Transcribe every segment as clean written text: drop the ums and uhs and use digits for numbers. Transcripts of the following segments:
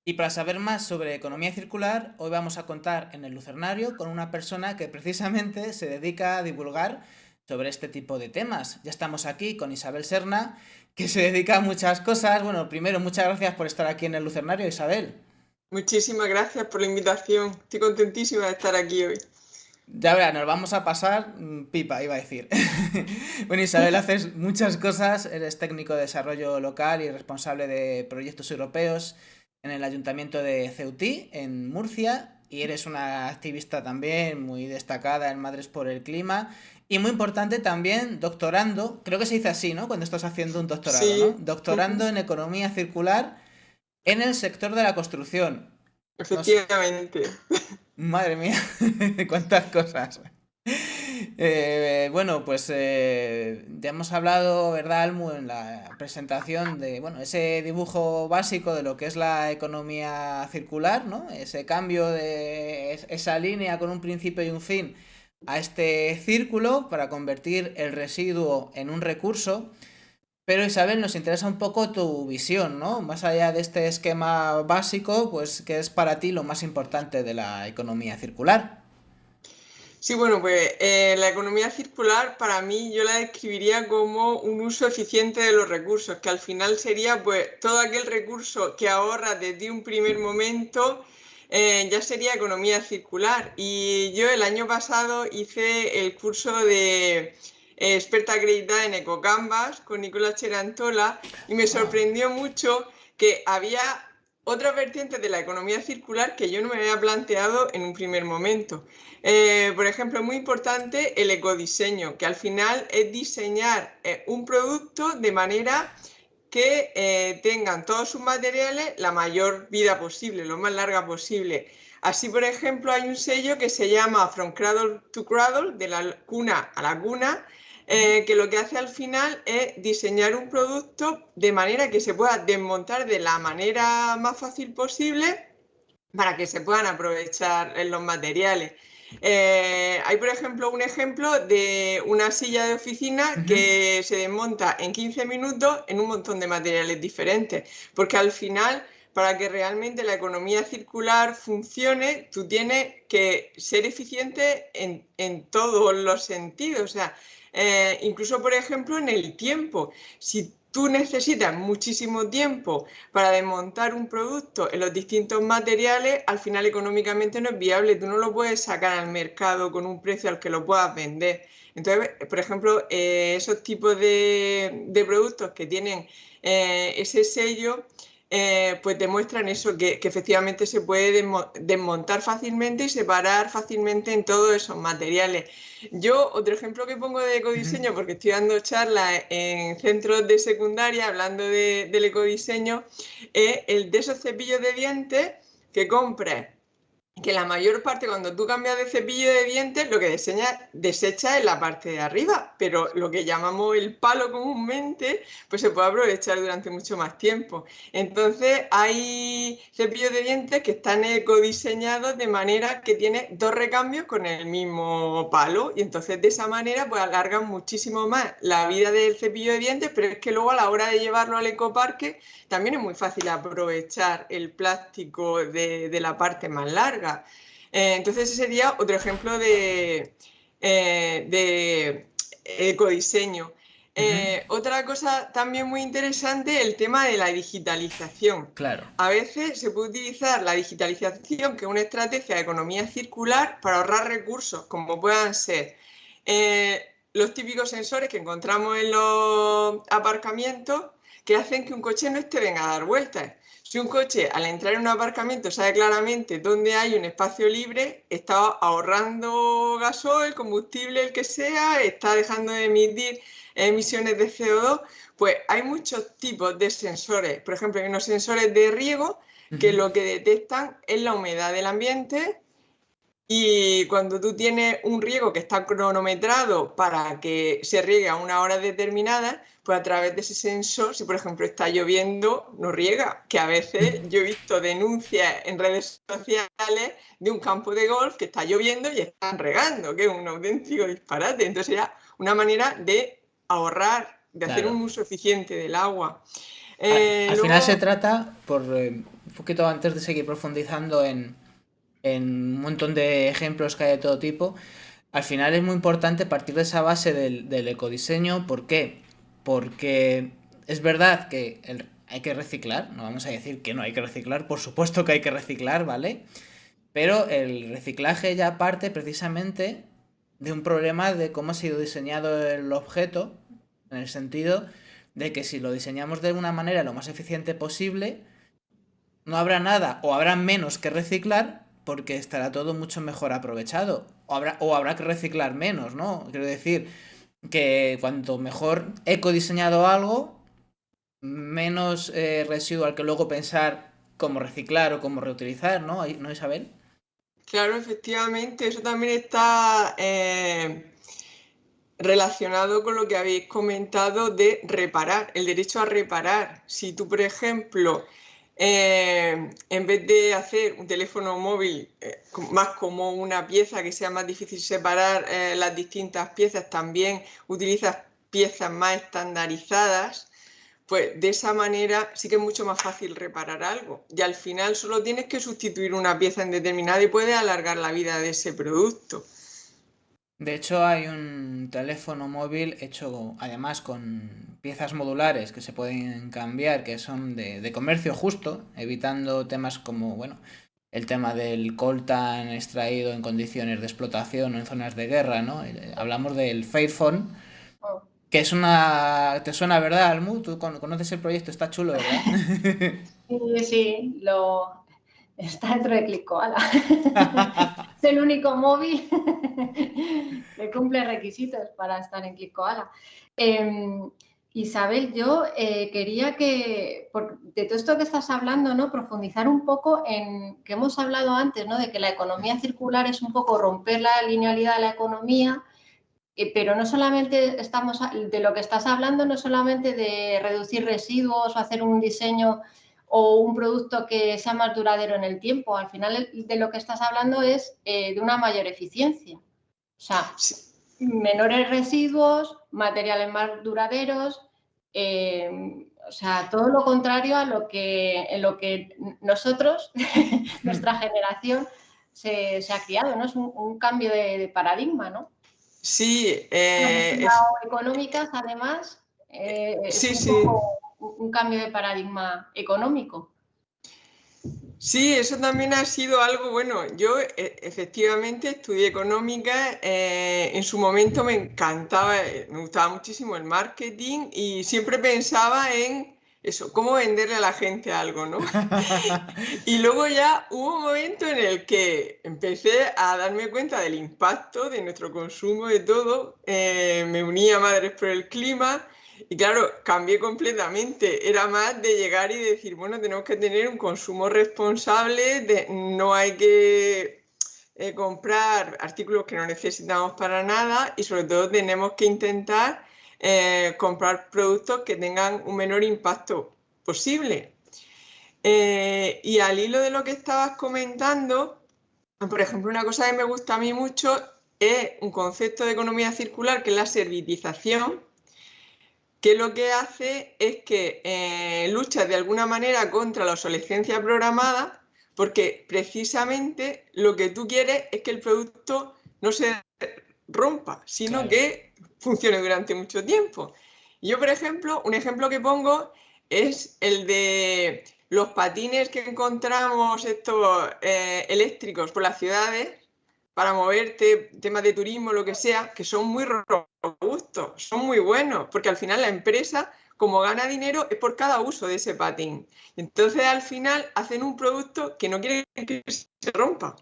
Y para saber más sobre economía circular, hoy vamos a contar en el Lucernario con una persona que precisamente se dedica a divulgar sobre este tipo de temas. Ya estamos aquí con Isabel Serna, que se dedica a muchas cosas. Bueno, primero, muchas gracias por estar aquí en el Lucernario, Isabel. Muchísimas gracias por la invitación. Estoy contentísima de estar aquí hoy. Ya verás, nos vamos a pasar pipa, iba a decir. Bueno, Isabel, haces muchas cosas, eres técnico de desarrollo local y responsable de proyectos europeos en el Ayuntamiento de Ceutí, en Murcia, y eres una activista también muy destacada en Madres por el Clima, y muy importante también doctorando, creo que se dice así, ¿no? Cuando estás haciendo un doctorado, ¿no? Sí, Doctorando en economía circular en el sector de la construcción. Nos... efectivamente. Madre mía, cuántas cosas. Bueno, pues ya hemos hablado, ¿verdad, Almu, en la presentación de, bueno, ese dibujo básico de lo que es la economía circular, ¿no? Ese cambio de esa línea con un principio y un fin a este círculo para convertir el residuo en un recurso. Pero Isabel, nos interesa un poco tu visión, ¿no? Más allá de este esquema básico, pues, ¿qué es para ti lo más importante de la economía circular? Sí, bueno, pues la economía circular para mí yo la describiría como un uso eficiente de los recursos, que al final sería pues todo aquel recurso que ahorra desde un primer momento, ya sería economía circular. Y yo el año pasado hice el curso de experta acreditada en EcoCanvas con Nicolás Cherantola y me Ah, sorprendió mucho que había otras vertientes de la economía circular que yo no me había planteado en un primer momento. Por ejemplo, es muy importante el ecodiseño, que al final es diseñar un producto de manera que tengan todos sus materiales la mayor vida posible, lo más larga posible. Así, por ejemplo, hay un sello que se llama From Cradle to Cradle, de la cuna a la cuna, que lo que hace al final es diseñar un producto de manera que se pueda desmontar de la manera más fácil posible para que se puedan aprovechar los materiales. Hay, por ejemplo, un ejemplo de una silla de oficina ujú. que se desmonta en 15 minutos en un montón de materiales diferentes, porque al final, para que realmente la economía circular funcione, tú tienes que ser eficiente en todos los sentidos. O sea, incluso, por ejemplo, en el tiempo. Si tú necesitas muchísimo tiempo para desmontar un producto en los distintos materiales, al final económicamente no es viable, tú no lo puedes sacar al mercado con un precio al que lo puedas vender. Entonces, por ejemplo, esos tipos de productos que tienen ese sello, pues demuestran eso, que efectivamente se puede desmontar fácilmente y separar fácilmente en todos esos materiales. Yo, otro ejemplo que pongo de Ujú. ecodiseño, porque estoy dando charlas en centros de secundaria hablando del ecodiseño, es el de esos cepillos de dientes que compras, que la mayor parte cuando tú cambias de cepillo de dientes lo que desecha es la parte de arriba, pero lo que llamamos el palo comúnmente pues se puede aprovechar durante mucho más tiempo. Entonces hay cepillos de dientes que están ecodiseñados de manera que tiene dos recambios con el mismo palo y entonces de esa manera pues alargan muchísimo más la vida del cepillo de dientes, pero es que luego a la hora de llevarlo al ecoparque también es muy fácil aprovechar el plástico de la parte más larga. Entonces ese sería otro ejemplo de ecodiseño. Ujú. Otra cosa también muy interesante, el tema de la digitalización. Claro. A veces se puede utilizar la digitalización, que es una estrategia de economía circular, para ahorrar recursos, como puedan ser los típicos sensores que encontramos en los aparcamientos, que hacen que un coche no esté venga a dar vueltas. Si un coche al entrar en un aparcamiento sabe claramente dónde hay un espacio libre, está ahorrando gasoil, combustible, el que sea, está dejando de emitir emisiones de CO2, pues hay muchos tipos de sensores. Por ejemplo, hay unos sensores de riego que Ujú. lo que detectan es la humedad del ambiente y cuando tú tienes un riego que está cronometrado para que se riegue a una hora determinada, pues a través de ese sensor, si por ejemplo está lloviendo, no riega. Que a veces yo he visto denuncias en redes sociales de un campo de golf que está lloviendo y están regando, que es un auténtico disparate. Entonces era una manera de ahorrar, de hacer Claro. un uso eficiente del agua. Al final se Luego, trata, por poquito antes de seguir profundizando en un montón de ejemplos que hay de todo tipo, al final es muy importante partir de esa base del ecodiseño. ¿Por qué? Porque es verdad que hay que reciclar, no vamos a decir que no hay que reciclar, por supuesto que hay que reciclar, ¿vale? Pero el reciclaje ya parte precisamente de un problema de cómo ha sido diseñado el objeto, en el sentido de que si lo diseñamos de una manera lo más eficiente posible, no habrá nada o habrá menos que reciclar porque estará todo mucho mejor aprovechado. O habrá que reciclar menos, ¿no? Quiero decir que cuanto mejor ecodiseñado algo, menos residuo al que luego pensar cómo reciclar o cómo reutilizar, ¿no? ¿No, Isabel? Claro, efectivamente, eso también está relacionado con lo que habéis comentado de reparar, el derecho a reparar. Si tú, por ejemplo, en vez de hacer un teléfono móvil más como una pieza que sea más difícil separar las distintas piezas, también utilizas piezas más estandarizadas, pues de esa manera sí que es mucho más fácil reparar algo. Y al final solo tienes que sustituir una pieza en determinada y puedes alargar la vida de ese producto. De hecho, hay un teléfono móvil hecho además con piezas modulares que se pueden cambiar, que son de comercio justo, evitando temas como, bueno, el tema del coltan extraído en condiciones de explotación o en zonas de guerra, ¿no? Hablamos del Fairphone, que es una... ¿Te suena, verdad, Almu? ¿Tú conoces el proyecto? Está chulo, ¿verdad? Sí, sí, está dentro de ClickKoala. Es el único móvil que cumple requisitos para estar en ClickKoala. Isabel, yo quería que, de todo esto que estás hablando, ¿no? Profundizar un poco en que hemos hablado antes, ¿no? De que la economía circular es un poco romper la linealidad de la economía, pero no solamente de lo que estás hablando, no solamente de reducir residuos o hacer un diseño o un producto que sea más duradero en el tiempo. Al final de lo que estás hablando es de una mayor eficiencia. O sea, menores residuos, materiales más duraderos, o sea, todo lo contrario a en lo que nosotros, nuestra generación, se ha criado, ¿no? Es un cambio de paradigma, ¿no? Sí, económicas, además, sí, es sí. un cambio de paradigma económico. Sí, eso también ha sido algo bueno. Yo efectivamente estudié económica, en su momento me encantaba, me gustaba muchísimo el marketing y siempre pensaba en eso, cómo venderle a la gente algo, ¿no? Y luego ya hubo un momento en el que empecé a darme cuenta del impacto de nuestro consumo de todo, me uní a Madres por el Clima. Y claro, cambié completamente. Era más de llegar y decir, bueno, tenemos que tener un consumo responsable, no hay que comprar artículos que no necesitamos para nada y sobre todo tenemos que intentar comprar productos que tengan un menor impacto posible. Y al hilo de lo que estabas comentando, por ejemplo, una cosa que me gusta a mí mucho es un concepto de economía circular que es la servitización, que lo que hace es que lucha de alguna manera contra la obsolescencia programada, porque precisamente lo que tú quieres es que el producto no se rompa, sino Claro. que funcione durante mucho tiempo. Yo, por ejemplo, un ejemplo que pongo es el de los patines que encontramos estos eléctricos por las ciudades para moverte, temas de turismo, lo que sea, que son muy robustos, son muy buenos, porque al final la empresa, como gana dinero, es por cada uso de ese patín. Entonces, al final, hacen un producto que no quieren que se rompa.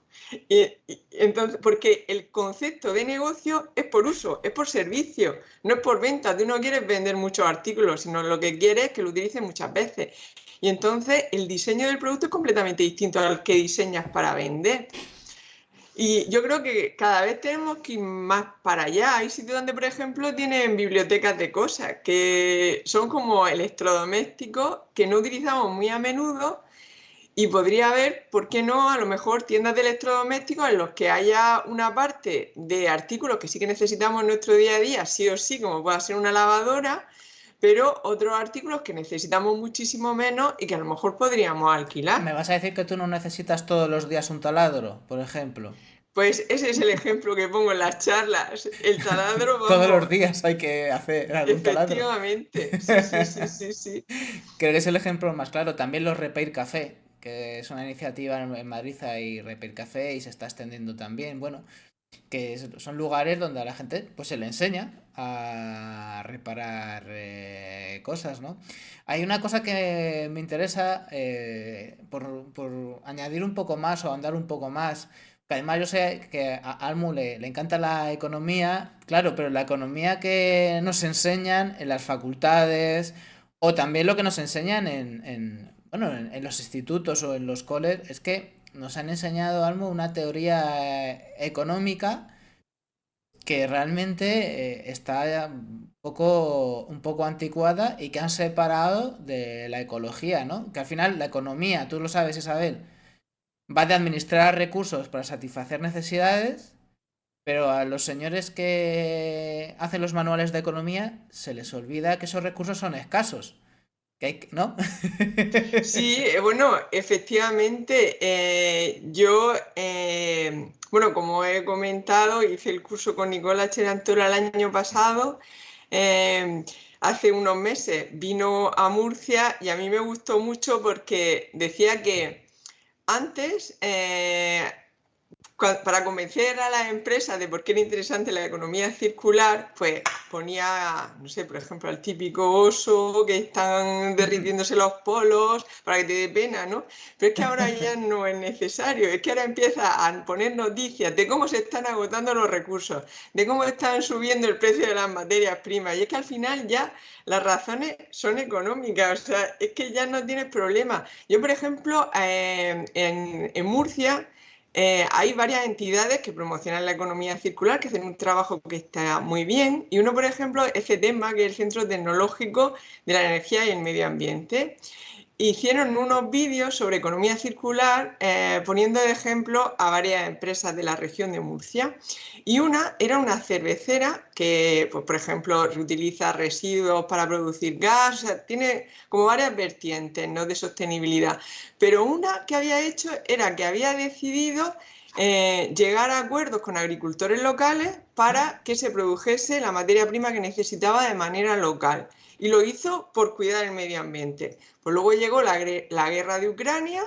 Entonces, porque el concepto de negocio es por uso, es por servicio, no es por venta. Tú no quieres vender muchos artículos, sino lo que quieres es que lo utilicen muchas veces. Y entonces, el diseño del producto es completamente distinto al que diseñas para vender. Y yo creo que cada vez tenemos que ir más para allá. Hay sitios donde, por ejemplo, tienen bibliotecas de cosas que son como electrodomésticos que no utilizamos muy a menudo y podría haber, ¿por qué no? A lo mejor tiendas de electrodomésticos en los que haya una parte de artículos que sí que necesitamos en nuestro día a día, sí o sí, como pueda ser una lavadora, pero otros artículos que necesitamos muchísimo menos y que a lo mejor podríamos alquilar. ¿Me vas a decir que tú no necesitas todos los días un taladro, por ejemplo? Pues ese es el ejemplo que pongo en las charlas. El taladro, Todos los vamos, días hay que hacer algún taladro. efectivamente. Sí, sí, sí, sí, sí. Creo que es el ejemplo más claro. También los Repair Café, que es una iniciativa en Madrid, hay Repair Café y se está extendiendo también. Bueno, que son lugares donde a la gente pues se le enseña a reparar cosas, ¿no? Hay una cosa que me interesa por añadir un poco más o andar un poco más. Que además yo sé que a Almu le encanta la economía, claro, pero la economía que nos enseñan en las facultades o también lo que nos enseñan bueno, en los institutos o en los coles es que nos han enseñado, Almu, una teoría económica que realmente está un poco anticuada y que han separado de la ecología, ¿no? Que al final la economía, tú lo sabes, Isabel, va de administrar recursos para satisfacer necesidades, pero a los señores que hacen los manuales de economía se les olvida que esos recursos son escasos. Que hay, ¿no? Sí, bueno, efectivamente, bueno, como he comentado, hice el curso con Nicola Cherantola el año pasado. Hace unos meses vino a Murcia y a mí me gustó mucho porque decía que antes, para convencer a las empresas de por qué era interesante la economía circular, pues ponía, no sé, por ejemplo, al típico oso que están derritiéndose los polos para que te dé pena, ¿no? Pero es que ahora ya no es necesario, es que ahora empieza a poner noticias de cómo se están agotando los recursos, de cómo están subiendo el precio de las materias primas, y es que al final ya las razones son económicas, o sea, es que ya no tienes problema. Yo, por ejemplo, en Murcia, hay varias entidades que promocionan la economía circular, que hacen un trabajo que está muy bien, y uno, por ejemplo, es CETEMA, que es el Centro Tecnológico de la Energía y el Medio Ambiente. Hicieron unos vídeos sobre economía circular poniendo de ejemplo a varias empresas de la región de Murcia. Y una era una cervecera que, pues, por ejemplo, reutiliza residuos para producir gas, o sea, tiene como varias vertientes, ¿no?, de sostenibilidad. Pero una que había hecho era que había decidido llegar a acuerdos con agricultores locales para que se produjese la materia prima que necesitaba de manera local. Y lo hizo por cuidar el medio ambiente. Pues luego llegó la guerra de Ucrania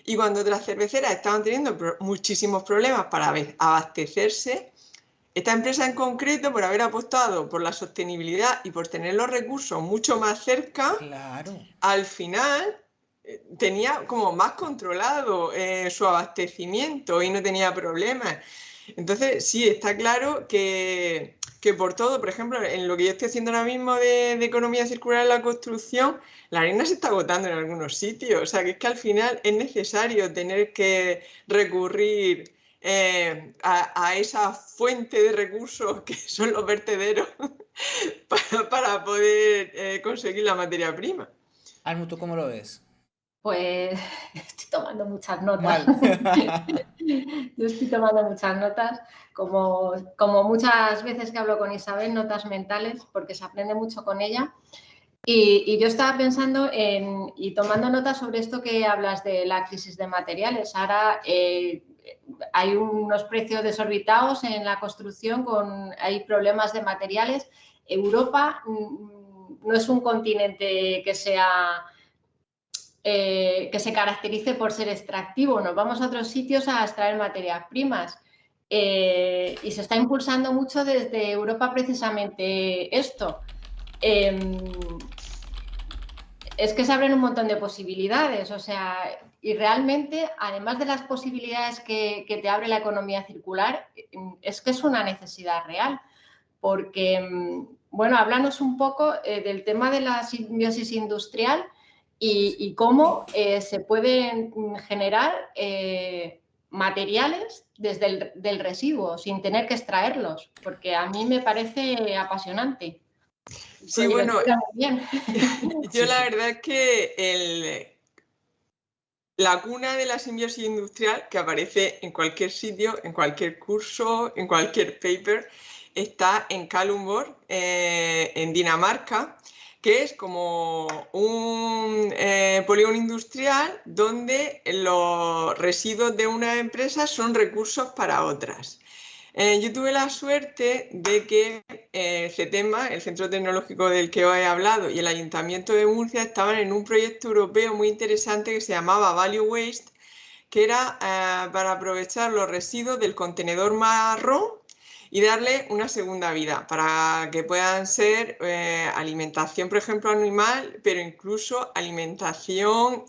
y cuando otras cerveceras estaban teniendo muchísimos problemas para abastecerse, esta empresa en concreto, por haber apostado por la sostenibilidad y por tener los recursos mucho más cerca, Claro. al final tenía como más controlado su abastecimiento y no tenía problemas. Entonces, sí, está claro que por todo, por ejemplo, en lo que yo estoy haciendo ahora mismo de economía circular en la construcción, la arena se está agotando en algunos sitios. O sea, que es que al final es necesario tener que recurrir a esa fuente de recursos que son los vertederos para poder conseguir la materia prima. Almu, ¿tú cómo lo ves? Pues estoy tomando muchas notas. Mal. Yo estoy tomando muchas notas, como muchas veces que hablo con Isabel, notas mentales, porque se aprende mucho con ella. Y yo estaba pensando y tomando notas sobre esto que hablas de la crisis de materiales. Ahora hay unos precios desorbitados en la construcción, hay problemas de materiales. Europa no es un continente que se caracterice por ser extractivo. Nos vamos a otros sitios a extraer materias primas y se está impulsando mucho desde Europa precisamente esto. Es que se abren un montón de posibilidades, o sea, y realmente, además de las posibilidades que te abre la economía circular, es que es una necesidad real, porque, bueno, háblanos un poco del tema de la simbiosis industrial y cómo se pueden generar materiales desde el residuo sin tener que extraerlos, porque a mí me parece apasionante. Sí, bueno, bien. yo la verdad es que la cuna de la simbiosis industrial, que aparece en cualquier sitio, en cualquier curso, en cualquier paper, está en Kalundborg, en Dinamarca, que es como un polígono industrial donde los residuos de una empresa son recursos para otras. Yo tuve la suerte de que CETEMA, el Centro Tecnológico del que os he hablado, y el Ayuntamiento de Murcia estaban en un proyecto europeo muy interesante que se llamaba Value Waste, que era para aprovechar los residuos del contenedor marrón y darle una segunda vida para que puedan ser alimentación, por ejemplo, animal, pero incluso alimentación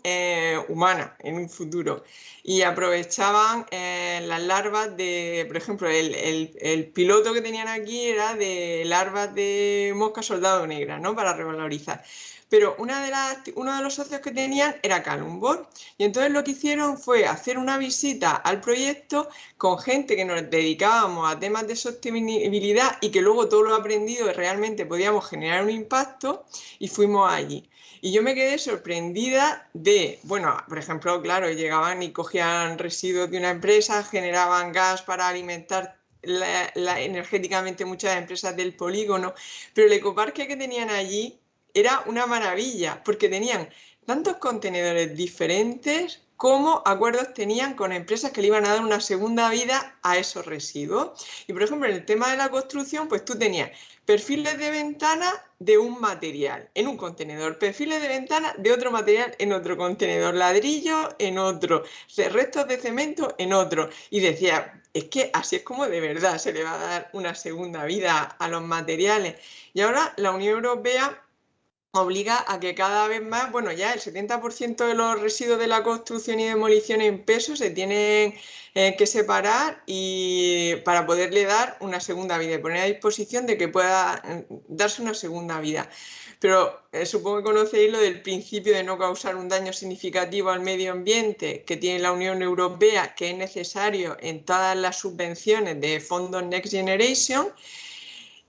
humana en un futuro. Y aprovechaban las larvas de, por ejemplo, el piloto que tenían aquí era de larvas de mosca soldado negra, ¿no? Para revalorizar. Pero uno de los socios que tenían era Calumbor, y entonces lo que hicieron fue hacer una visita al proyecto con gente que nos dedicábamos a temas de sostenibilidad y que luego todo lo aprendido realmente podíamos generar un impacto, y fuimos allí. Y yo me quedé sorprendida de, bueno, por ejemplo, claro, llegaban y cogían residuos de una empresa, generaban gas para alimentar energéticamente muchas empresas del polígono, pero el ecoparque que tenían allí era una maravilla, porque tenían tantos contenedores diferentes como acuerdos tenían con empresas que le iban a dar una segunda vida a esos residuos. Y por ejemplo, en el tema de la construcción, pues tú tenías perfiles de ventana de un material en un contenedor, perfiles de ventana de otro material en otro contenedor, ladrillo en otro, restos de cemento en otro. Y decía, es que así es como de verdad se le va a dar una segunda vida a los materiales. Y ahora la Unión Europea obliga a que cada vez más, bueno, ya el 70% de los residuos de la construcción y demolición en peso se tienen que separar y para poderle dar una segunda vida y poner a disposición de que pueda darse una segunda vida. Pero supongo que conocéis lo del principio de no causar un daño significativo al medio ambiente que tiene la Unión Europea, que es necesario en todas las subvenciones de fondos Next Generation.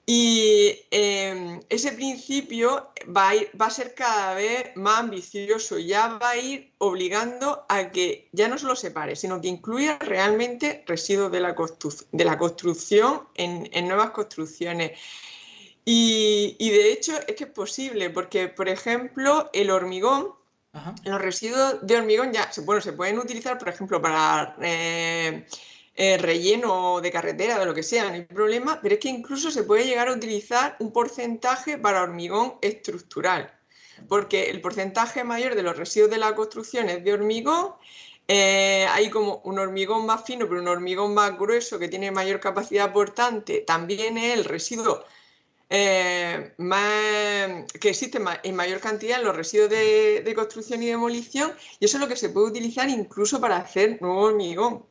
Y ese principio va a ser cada vez más ambicioso, ya va a ir obligando a que ya no solo separe, sino que incluya realmente residuos de la construcción en nuevas construcciones. Y de hecho es que es posible, porque por ejemplo el hormigón, Ajá. los residuos de hormigón ya, bueno, se pueden utilizar por ejemplo para relleno de carretera, de lo que sea, no hay problema, pero es que incluso se puede llegar a utilizar un porcentaje para hormigón estructural, porque el porcentaje mayor de los residuos de la construcción es de hormigón. Hay como un hormigón más fino, pero un hormigón más grueso que tiene mayor capacidad portante, también es el residuo que existen en mayor cantidad en los residuos de construcción y demolición, y eso es lo que se puede utilizar incluso para hacer nuevo hormigón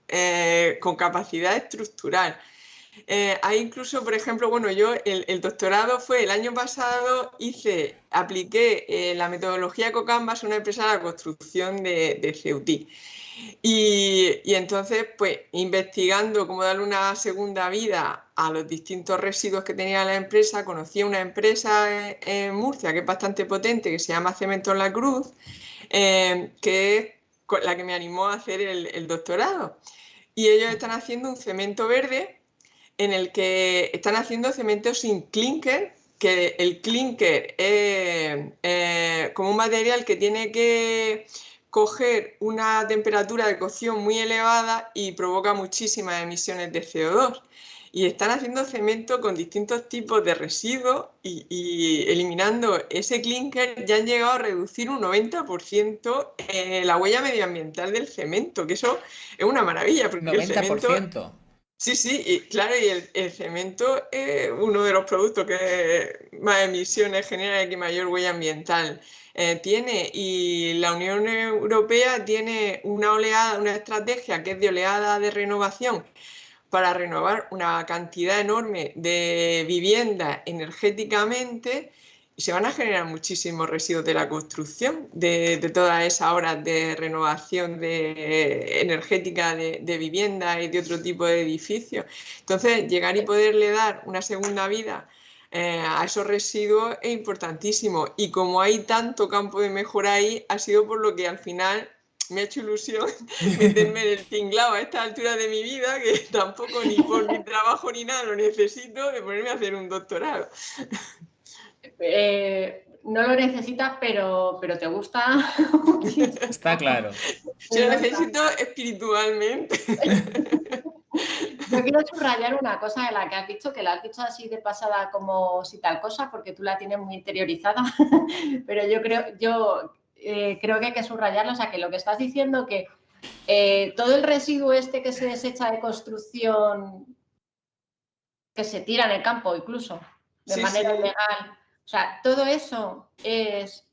con capacidad estructural. Hay incluso, por ejemplo, bueno, yo el doctorado fue el año pasado, apliqué la metodología EcoCanvas a una empresa de la construcción de Ceutí. Y entonces, pues, investigando cómo darle una segunda vida a los distintos residuos que tenía la empresa, conocí a una empresa en Murcia que es bastante potente, que se llama Cemento La Cruz, que es la que me animó a hacer el doctorado. Y ellos están haciendo un cemento verde en el que están haciendo cemento sin clinker, que el clinker es como un material que tiene que coger una temperatura de cocción muy elevada y provoca muchísimas emisiones de CO2. Y están haciendo cemento con distintos tipos de residuos y eliminando ese clinker ya han llegado a reducir un 90% la huella medioambiental del cemento, que eso es una maravilla, porque 90%. el cemento... Sí, y claro, y el cemento es uno de los productos que más emisiones genera y que mayor huella ambiental tiene. Y la Unión Europea tiene una estrategia que es de oleada de renovación para renovar una cantidad enorme de viviendas energéticamente. Y se van a generar muchísimos residuos de la construcción, de todas esas horas de renovación energética de viviendas y de otro tipo de edificios. Entonces, llegar y poderle dar una segunda vida a esos residuos es importantísimo. Y como hay tanto campo de mejora ahí, ha sido por lo que al final me ha hecho ilusión meterme en el tinglado a esta altura de mi vida, que tampoco ni por mi trabajo ni nada lo necesito, de ponerme a hacer un doctorado. no lo necesitas, pero te gusta. Está claro. Yo lo necesito espiritualmente. Yo quiero subrayar una cosa de la que has dicho, que la has dicho así de pasada como si tal cosa, porque tú la tienes muy interiorizada, pero yo creo que hay que subrayarlo, o sea, que lo que estás diciendo que todo el residuo este que se desecha de construcción, que se tira en el campo incluso, de manera ilegal, o sea, todo eso es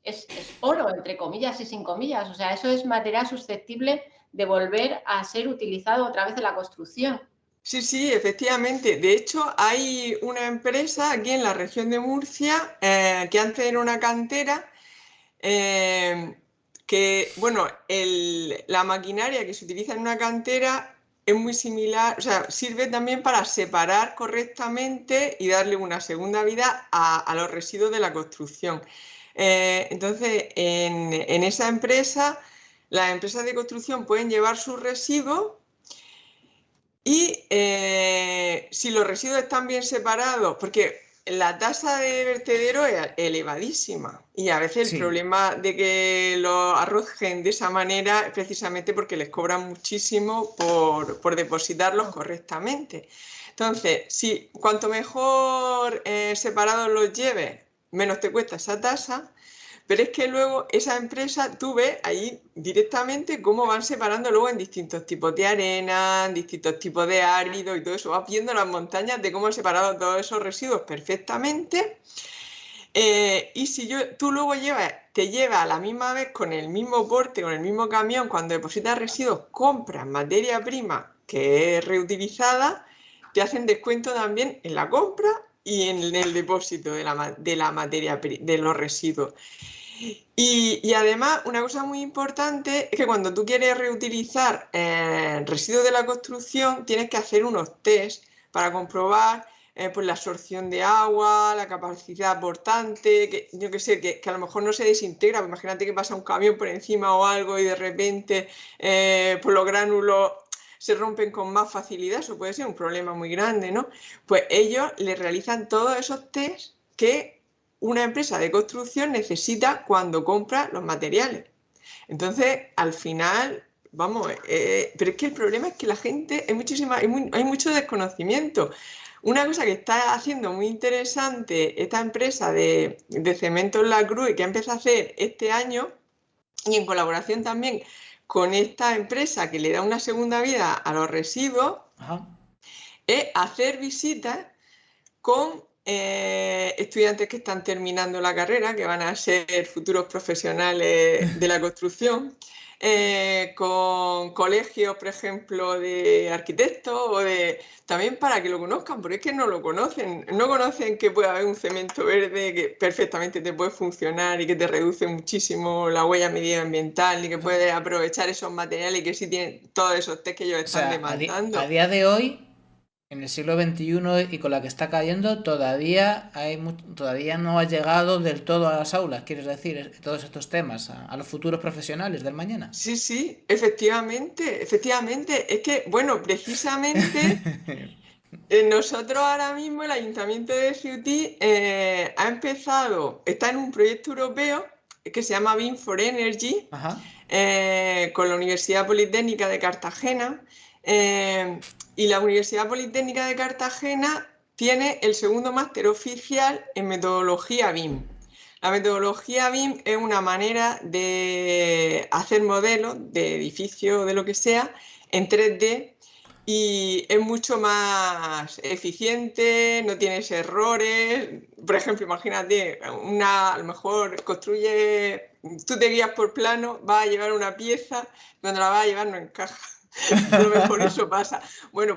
oro, entre comillas y sin comillas, o sea, eso es material susceptible de volver a ser utilizado otra vez en la construcción. Sí, efectivamente. De hecho, hay una empresa aquí en la región de Murcia que antes era una cantera que, bueno, la maquinaria que se utiliza en una cantera es muy similar, o sea, sirve también para separar correctamente y darle una segunda vida a los residuos de la construcción. Entonces, en esa empresa, las empresas de construcción pueden llevar sus residuos y si los residuos están bien separados, porque la tasa de vertedero es elevadísima y a veces el problema de que lo arrojen de esa manera es precisamente porque les cobran muchísimo por depositarlos correctamente. Entonces, cuanto mejor separados los lleves, menos te cuesta esa tasa. Pero es que luego esa empresa, tú ves ahí directamente cómo van separando luego en distintos tipos de arena, en distintos tipos de árido y todo eso. Vas viendo las montañas de cómo han separado todos esos residuos perfectamente. Y si tú luego te llevas a la misma vez con el mismo porte, con el mismo camión, cuando depositas residuos, compras materia prima que es reutilizada, te hacen descuento también en la compra y en el depósito de la materia de los residuos. Y además, una cosa muy importante es que cuando tú quieres reutilizar residuos de la construcción, tienes que hacer unos test para comprobar pues la absorción de agua, la capacidad aportante, que yo que sé, que a lo mejor no se desintegra. Imagínate que pasa un camión por encima o algo y de repente pues los gránulos se rompen con más facilidad, eso puede ser un problema muy grande, ¿no? Pues ellos les realizan todos esos test que una empresa de construcción necesita cuando compra los materiales. Entonces, al final, vamos, pero es que el problema es que la gente, hay mucho desconocimiento. Una cosa que está haciendo muy interesante esta empresa de Cementos La Cruz y que ha empezado a hacer este año, y en colaboración también con esta empresa que le da una segunda vida a los residuos, es hacer visitas con estudiantes que están terminando la carrera, que van a ser futuros profesionales de la construcción, con colegios, por ejemplo, de arquitectos también para que lo conozcan, porque es que no lo conocen, no conocen que puede haber un cemento verde que perfectamente te puede funcionar y que te reduce muchísimo la huella medioambiental y que puedes aprovechar esos materiales y que sí tienen todos esos test que ellos están demandando. A día de hoy, en el siglo XXI y con la que está cayendo, todavía no ha llegado del todo a las aulas, quieres decir, todos estos temas, a los futuros profesionales del mañana. Sí, efectivamente. Es que, bueno, precisamente nosotros ahora mismo, el Ayuntamiento de Ceuta está en un proyecto europeo que se llama BIM for Energy, con la Universidad Politécnica de Cartagena. Y la Universidad Politécnica de Cartagena tiene el segundo máster oficial en metodología BIM. La metodología BIM es una manera de hacer modelos de edificios, de lo que sea, en 3D y es mucho más eficiente, no tienes errores. Por ejemplo, imagínate, a lo mejor tú te guías por plano, vas a llevar una pieza, cuando la vas a llevar no encaja. A lo mejor eso pasa. Bueno,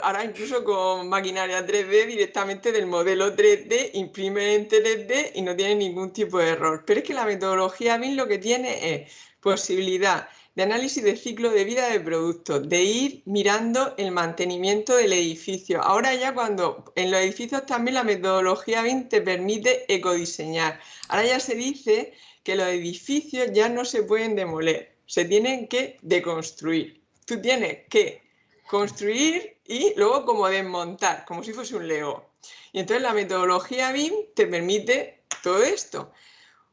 ahora incluso con maquinaria 3D directamente del modelo 3D, imprime en 3D y no tiene ningún tipo de error. Pero es que la metodología BIM lo que tiene es posibilidad de análisis de ciclo de vida de productos, de ir mirando el mantenimiento del edificio. Ahora ya cuando en los edificios también la metodología BIM te permite ecodiseñar. Ahora ya se dice que los edificios ya no se pueden demoler, se tienen que deconstruir. Tú tienes que construir y luego como desmontar, como si fuese un Lego. Y entonces la metodología BIM te permite todo esto.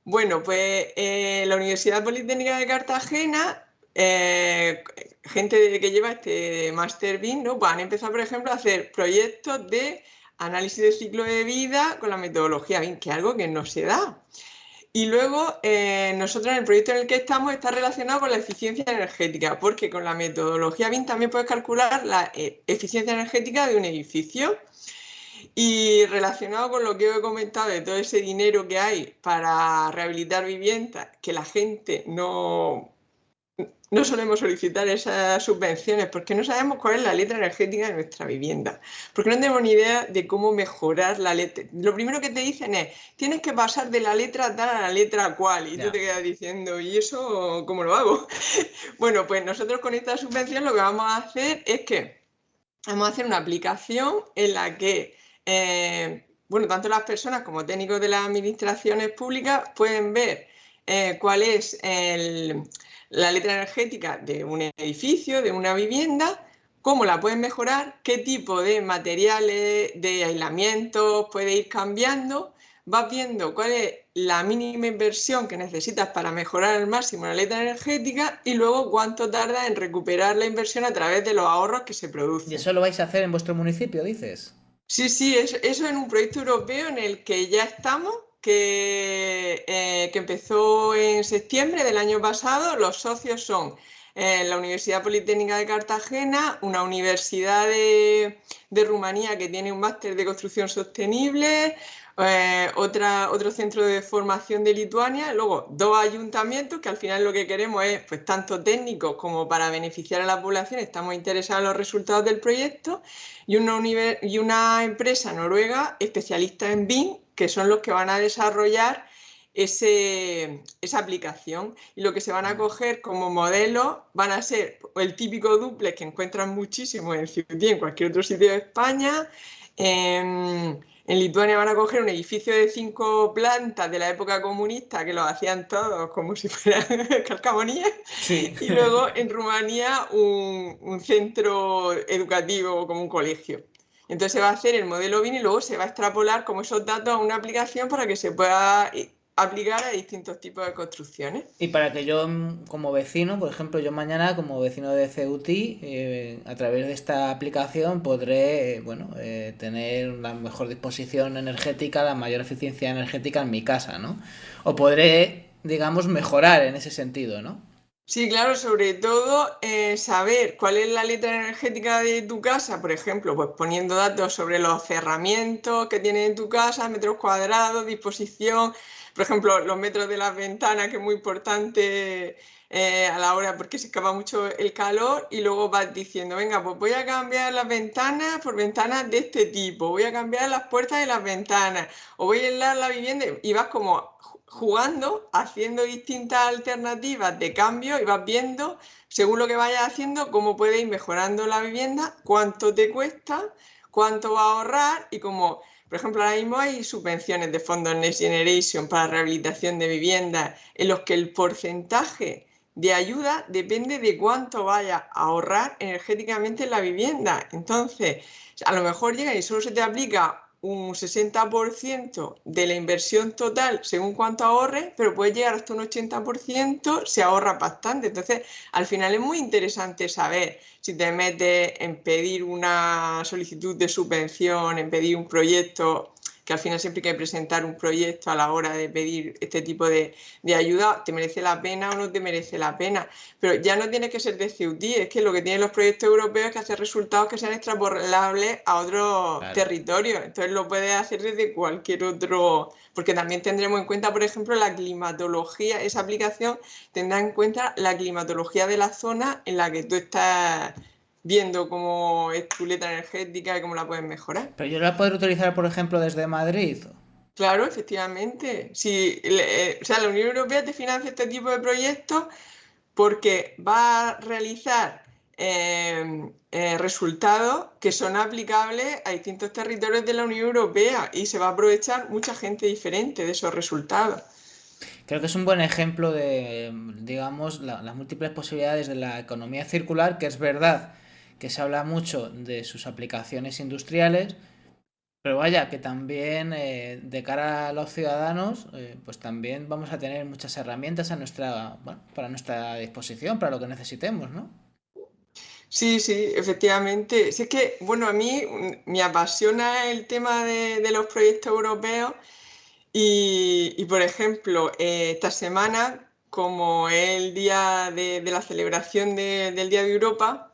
Bueno, pues la Universidad Politécnica de Cartagena, gente que lleva este Máster BIM, ¿no? Pues han empezado, por ejemplo, a hacer proyectos de análisis de ciclo de vida con la metodología BIM, que es algo que no se da. Y luego, nosotros en el proyecto en el que estamos está relacionado con la eficiencia energética, porque con la metodología BIM también puedes calcular la eficiencia energética de un edificio. Y relacionado con lo que os he comentado de todo ese dinero que hay para rehabilitar viviendas, que la gente no solemos solicitar esas subvenciones porque no sabemos cuál es la letra energética de nuestra vivienda, porque no tenemos ni idea de cómo mejorar la letra. Lo primero que te dicen es, tienes que pasar de la letra tal a la letra cual, y tú te quedas diciendo, ¿y eso cómo lo hago? Bueno, pues nosotros con esta subvención lo que vamos a hacer es que vamos a hacer una aplicación en la que, bueno, tanto las personas como técnicos de las administraciones públicas pueden ver cuál es la letra energética de un edificio, de una vivienda, cómo la pueden mejorar, qué tipo de materiales, de aislamientos puede ir cambiando. Vas viendo cuál es la mínima inversión que necesitas para mejorar al máximo la letra energética y luego cuánto tarda en recuperar la inversión a través de los ahorros que se producen. ¿Y eso lo vais a hacer en vuestro municipio, dices? Sí, eso en un proyecto europeo en el que ya estamos, que empezó en septiembre del año pasado. Los socios son la Universidad Politécnica de Cartagena, una universidad de Rumanía que tiene un máster de construcción sostenible, otro centro de formación de Lituania, luego dos ayuntamientos que al final lo que queremos es, pues tanto técnicos como para beneficiar a la población, estamos interesados en los resultados del proyecto, y una empresa noruega especialista en BIM, que son los que van a desarrollar esa aplicación. Y lo que se van a coger como modelo van a ser el típico dúplex que encuentran muchísimo en Ceuta y en cualquier otro sitio de España. En Lituania van a coger un edificio de 5 plantas de la época comunista que lo hacían todos como si fueran calcamonías. Sí. Y luego en Rumanía un centro educativo como un colegio. Entonces se va a hacer el modelo BIM y luego se va a extrapolar como esos datos a una aplicación para que se pueda aplicar a distintos tipos de construcciones. Y para que yo, como vecino, por ejemplo, yo mañana, como vecino de Ceutí, a través de esta aplicación podré, bueno, tener la mejor disposición energética, la mayor eficiencia energética en mi casa, ¿no? O podré, digamos, mejorar en ese sentido, ¿no? Sí, claro, sobre todo saber cuál es la letra energética de tu casa, por ejemplo, pues poniendo datos sobre los cerramientos que tienes en tu casa, metros cuadrados, disposición, por ejemplo, los metros de las ventanas, que es muy importante a la hora porque se escapa mucho el calor, y luego vas diciendo, venga, pues voy a cambiar las ventanas por ventanas de este tipo, voy a cambiar las puertas de las ventanas, o voy a aislar la vivienda, y vas como jugando, haciendo distintas alternativas de cambio, y vas viendo, según lo que vayas haciendo, cómo puedes ir mejorando la vivienda, cuánto te cuesta, cuánto va a ahorrar, y como, por ejemplo, ahora mismo hay subvenciones de fondos Next Generation para rehabilitación de viviendas en los que el porcentaje de ayuda depende de cuánto vaya a ahorrar energéticamente en la vivienda. Entonces, a lo mejor llega y solo se te aplica un 60% de la inversión total según cuánto ahorres, pero puede llegar hasta un 80%, se ahorra bastante. Entonces, al final es muy interesante saber si te metes en pedir una solicitud de subvención, en pedir un proyecto, que al final siempre hay que presentar un proyecto a la hora de pedir este tipo de ayuda, ¿te merece la pena o no te merece la pena? Pero ya no tiene que ser de Ceutí, es que lo que tienen los proyectos europeos es que hacer resultados que sean extrapolables a otros territorios. Entonces lo puedes hacer desde cualquier otro, porque también tendremos en cuenta, por ejemplo, la climatología. Esa aplicación tendrá en cuenta la climatología de la zona en la que tú estás viendo cómo es tu letra energética y cómo la puedes mejorar. Pero yo la podré utilizar, por ejemplo, desde Madrid. Claro, efectivamente. Si, o sea, la Unión Europea te financia este tipo de proyectos porque va a realizar resultados que son aplicables a distintos territorios de la Unión Europea, y se va a aprovechar mucha gente diferente de esos resultados. Creo que es un buen ejemplo de, digamos, las múltiples posibilidades de la economía circular, que es verdad que se habla mucho de sus aplicaciones industriales, Pero vaya, que también de cara a los ciudadanos, pues también vamos a tener muchas herramientas a nuestra, bueno, para nuestra disposición, para lo que necesitemos, ¿no? Sí, sí, efectivamente. Si es que, bueno, a mí me apasiona el tema de los proyectos europeos y, por ejemplo, esta semana, como es el día de la celebración del Día de Europa,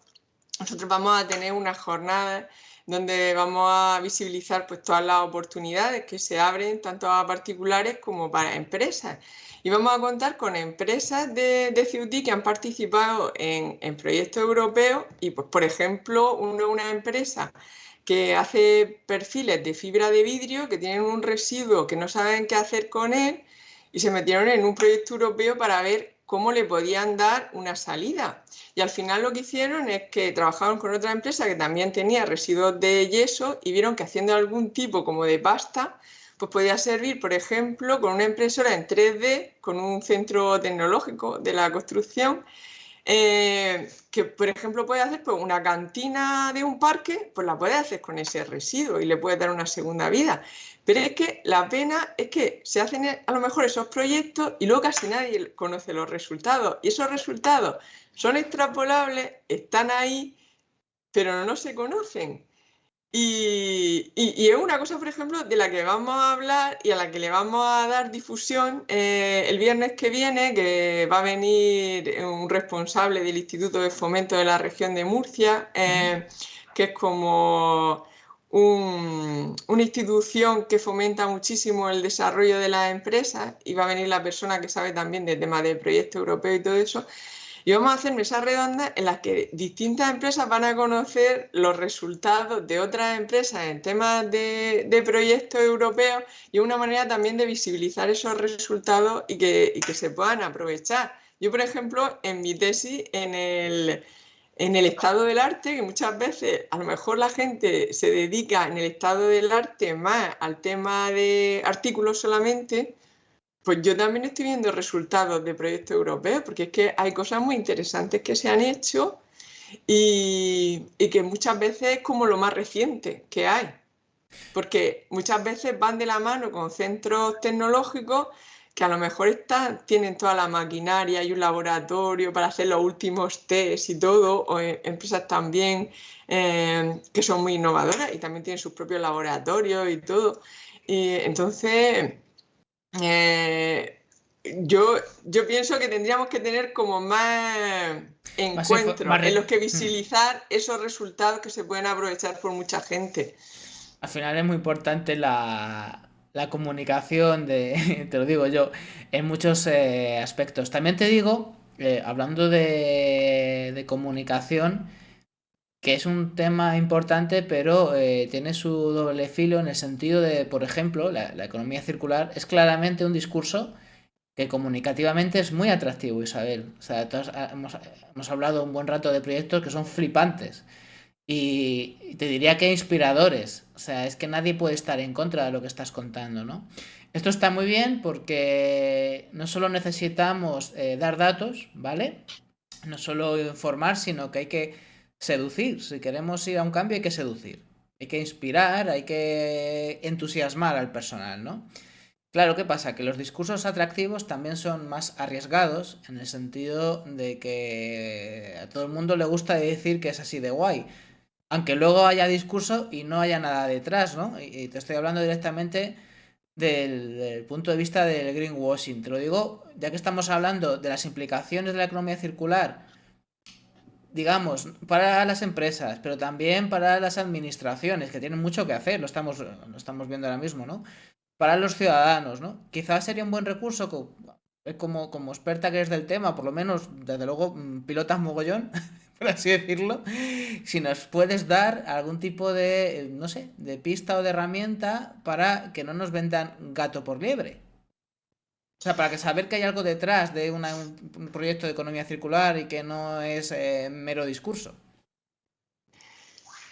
nosotros vamos a tener una jornada donde vamos a visibilizar pues, todas las oportunidades que se abren tanto a particulares como para empresas. Y vamos a contar con empresas de Ceuti que han participado en proyectos europeos y, pues, por ejemplo, una empresa que hace perfiles de fibra de vidrio que tienen un residuo que no saben qué hacer con él y se metieron en un proyecto europeo para ver cómo le podían dar una salida. Y al final lo que hicieron es que trabajaron con otra empresa que también tenía residuos de yeso y vieron que haciendo algún tipo como de pasta, pues podía servir, por ejemplo, con una impresora en 3D, con un centro tecnológico de la construcción, que por ejemplo puede hacer pues, una cantina de un parque, pues la puede hacer con ese residuo y le puede dar una segunda vida. Pero es que la pena es que se hacen a lo mejor esos proyectos y luego casi nadie conoce los resultados. Y esos resultados son extrapolables, están ahí, pero no se conocen. Y es una cosa, por ejemplo, de la que vamos a hablar y a la que le vamos a dar difusión el viernes que viene, que va a venir un responsable del Instituto de Fomento de la Región de Murcia, que es como una institución que fomenta muchísimo el desarrollo de las empresas, y va a venir la persona que sabe también de temas de proyecto europeo y todo eso. Y vamos a hacer mesas redondas en las que distintas empresas van a conocer los resultados de otras empresas en temas de proyectos europeos y una manera también de visibilizar esos resultados y que se puedan aprovechar. Yo, por ejemplo, en mi tesis, en el estado del arte, que muchas veces a lo mejor la gente se dedica en el estado del arte más al tema de artículos solamente, pues yo también estoy viendo resultados de proyectos europeos, porque es que hay cosas muy interesantes que se han hecho y que muchas veces es como lo más reciente que hay. Porque muchas veces van de la mano con centros tecnológicos que a lo mejor tienen toda la maquinaria y un laboratorio para hacer los últimos test y todo, o empresas también que son muy innovadoras y también tienen sus propios laboratorios y todo. Y entonces... yo pienso que tendríamos que tener como más encuentros en los que visibilizar esos resultados que se pueden aprovechar por mucha gente. Al final es muy importante la comunicación de, te lo digo yo, en muchos aspectos. También te digo, hablando de comunicación, que es un tema importante, pero tiene su doble filo en el sentido de, por ejemplo, la economía circular es claramente un discurso que comunicativamente es muy atractivo, Isabel. O sea, hemos hablado un buen rato de proyectos que son flipantes. Y te diría que inspiradores. O sea, es que nadie puede estar en contra de lo que estás contando, ¿no? Esto está muy bien porque no solo necesitamos dar datos, ¿vale? No solo informar, sino que hay que seducir. Si queremos ir a un cambio hay que seducir. Hay que inspirar, hay que entusiasmar al personal, ¿no? Claro, ¿qué pasa? Que los discursos atractivos también son más arriesgados en el sentido de que a todo el mundo le gusta decir que es así de guay. Aunque luego haya discurso y no haya nada detrás, ¿no? Y te estoy hablando directamente del punto de vista del greenwashing. Te lo digo, ya que estamos hablando de las implicaciones de la economía circular, digamos, para las empresas, pero también para las administraciones, que tienen mucho que hacer, lo estamos viendo ahora mismo, ¿no? Para los ciudadanos, ¿no? Quizás sería un buen recurso como experta que eres del tema, por lo menos, desde luego, pilotas mogollón, por así decirlo, si nos puedes dar algún tipo de, no sé, de pista o de herramienta para que no nos vendan gato por liebre. O sea, para que saber que hay algo detrás de un proyecto de economía circular y que no es mero discurso.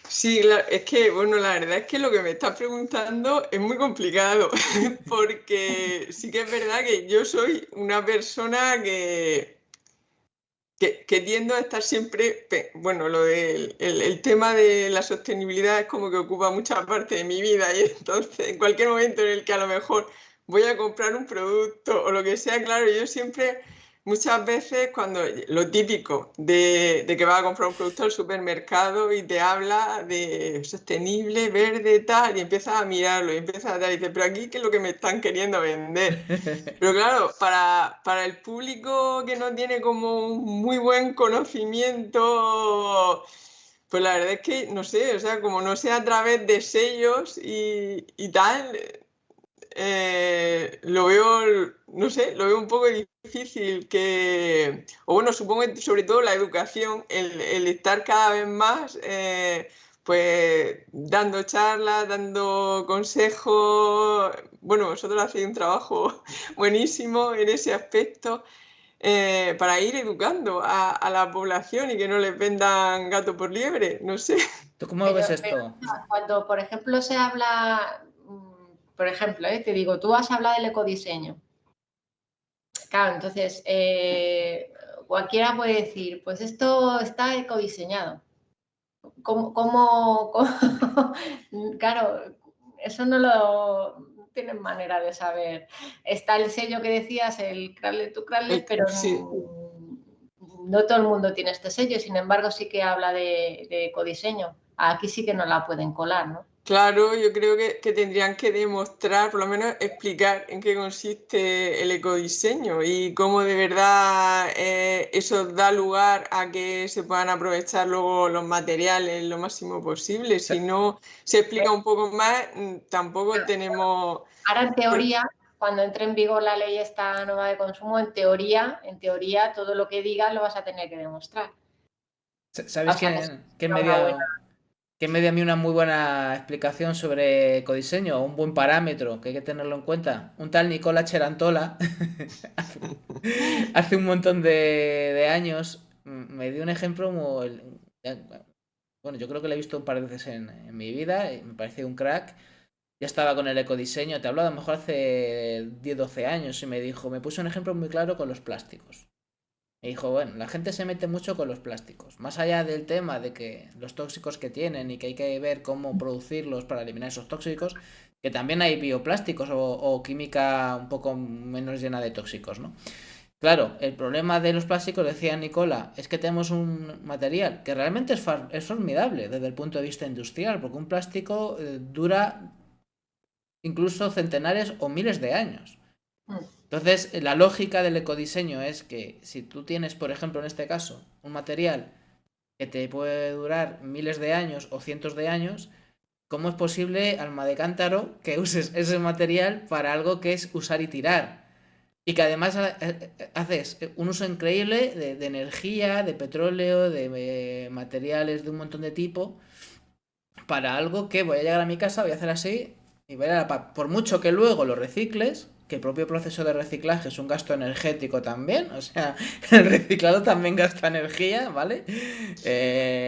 Sí, es que, bueno, la verdad es que lo que me estás preguntando es muy complicado, porque sí que es verdad que yo soy una persona que que tiendo a estar siempre, bueno, el tema de la sostenibilidad es como que ocupa mucha parte de mi vida y entonces en cualquier momento en el que a lo mejor voy a comprar un producto o lo que sea, claro, yo siempre, muchas veces cuando lo típico de que vas a comprar un producto al supermercado y te habla de sostenible, verde, tal, y empiezas a mirarlo y empiezas a dar y dices, pero aquí, ¿qué es lo que me están queriendo vender? Pero claro, para el público que no tiene como un muy buen conocimiento, pues la verdad es que no sé, o sea, como no sea a través de sellos y tal, lo veo, no sé, lo veo un poco difícil o bueno, supongo que sobre todo la educación, el estar cada vez más, pues dando charlas, dando consejos. Bueno, vosotros hacéis un trabajo buenísimo en ese aspecto, para ir educando a la población y que no les vendan gato por liebre, no sé. ¿Tú cómo ves esto? Pero cuando, por ejemplo, se habla, por ejemplo, te digo, tú has hablado del ecodiseño. Claro, entonces, cualquiera puede decir, pues esto está ecodiseñado. Claro, eso no lo tienen manera de saber. Está el sello que decías, el Cradle to Cradle, pero Sí. no todo el mundo tiene este sello, sin embargo sí que habla de ecodiseño. Aquí sí que no la pueden colar, ¿no? Claro, yo creo que tendrían que demostrar, por lo menos explicar en qué consiste el ecodiseño y cómo de verdad eso da lugar a que se puedan aprovechar luego los materiales lo máximo posible. Si no se explica un poco más, tampoco tenemos... Ahora, en teoría, cuando entre en vigor la ley esta nueva de consumo, en teoría, todo lo que digas lo vas a tener que demostrar. ¿Sabes quién me dio a mí una muy buena explicación sobre ecodiseño? Un buen parámetro que hay que tenerlo en cuenta. Un tal Nicola Cherantola, hace un montón de años, me dio un ejemplo bueno, yo creo que lo he visto un par de veces en mi vida, y me pareció un crack. Ya estaba con el ecodiseño, te hablo a lo mejor hace 10, 12 años, y me puso un ejemplo muy claro con los plásticos. Me dijo, bueno, la gente se mete mucho con los plásticos. Más allá del tema de que los tóxicos que tienen y que hay que ver cómo producirlos para eliminar esos tóxicos, que también hay bioplásticos o química un poco menos llena de tóxicos, ¿no? Claro, el problema de los plásticos, decía Nicola, es que tenemos un material que realmente es formidable desde el punto de vista industrial, porque un plástico dura incluso centenares o miles de años. Entonces, la lógica del ecodiseño es que si tú tienes, por ejemplo, en este caso, un material que te puede durar miles de años o cientos de años, ¿cómo es posible, alma de cántaro, que uses ese material para algo que es usar y tirar? Y que además haces un uso increíble de energía, de petróleo, de materiales de un montón de tipo, para algo que voy a llegar a mi casa, voy a hacer así, y por mucho que luego lo recicles, que el propio proceso de reciclaje es un gasto energético también, o sea, el reciclado también gasta energía, ¿vale?